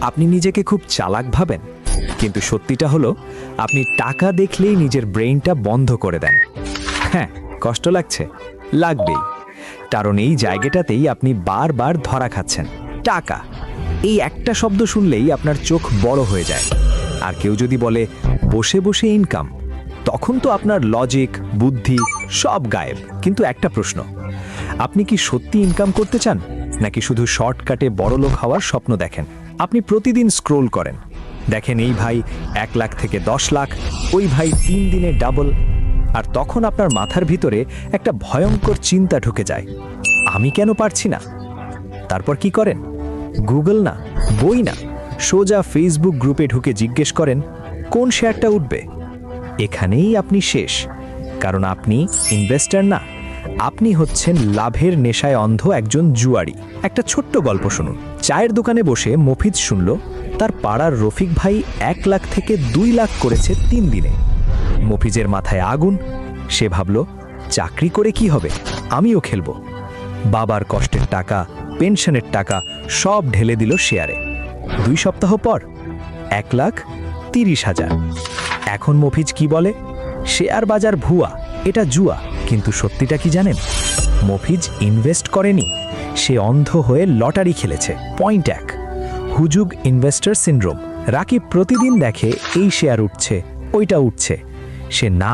আপনি নিজেকে খুব চালাক ভাবেন, কিন্তু সত্যিটা হলো আপনি টাকা দেখলেই নিজের ব্রেইনটা বন্ধ করে দেন। হ্যাঁ, কষ্ট লাগছে, লাগবেই, কারণ এই জায়গাটাতেই আপনি বারবার ধরা খাচ্ছেন। টাকা, এই একটা শব্দ শুনলেই আপনার চোখ বড় হয়ে যায়। আর কেউ যদি বলে বসে বসে ইনকাম, তখন তো আপনার লজিক, বুদ্ধি সব গায়েব। কিন্তু একটা প্রশ্ন, আপনি কি সত্যি ইনকাম করতে চান, নাকি শুধু শর্টকাটে বড়লোক হওয়ার স্বপ্ন দেখেন? আপনি প্রতিদিন স্ক্রোল করেন, দেখেন এই ভাই 1 লাখ থেকে 10 লাখ, ওই ভাই 3 দিনে ডাবল, আর তখন আপনার মাথার ভিতরে একটা ভয়ঙ্কর চিন্তা ঢুকে যায়, আমি কেন পারছি না? তারপর কি করেন? গুগল না, বই না, সোজা ফেসবুক গ্রুপে ঢুকে জিজ্ঞেস করেন কোন শেয়ারটা উঠবে। এখানেই আপনি শেষ, কারণ আপনি ইনভেস্টর না, আপনি হচ্ছেন লাভের নেশায় অন্ধ একজন জুয়ারি। একটা ছোট্ট গল্প শুনুন। চায়ের দোকানে বসে মফিজ শুনল তার পাড়ার রফিক ভাই 1 লাখ থেকে 2 লাখ করেছে 3 দিনে। মফিজের মাথায় আগুন, সে ভাবল চাকরি করে কি হবে, আমিও খেলব। বাবার কষ্টের টাকা, পেনশনের টাকা সব ঢেলে দিল শেয়ারে। 2 সপ্তাহ পর 1,30,000। এখন মফিজ কি বলে? শেয়ার বাজার ভুয়া, এটা জুয়া। কিন্তু সত্যিটা কি জানেন? মফিজ ইনভেস্ট করেনি, সে অন্ধ হয়ে লটারি খেলেছে। পয়েন্ট 1, হুজুগ ইনভেস্টর সিনড্রোম। রাকিব প্রতিদিন দেখে এই শেয়ার উঠছে, ওইটা উঠছে, সে না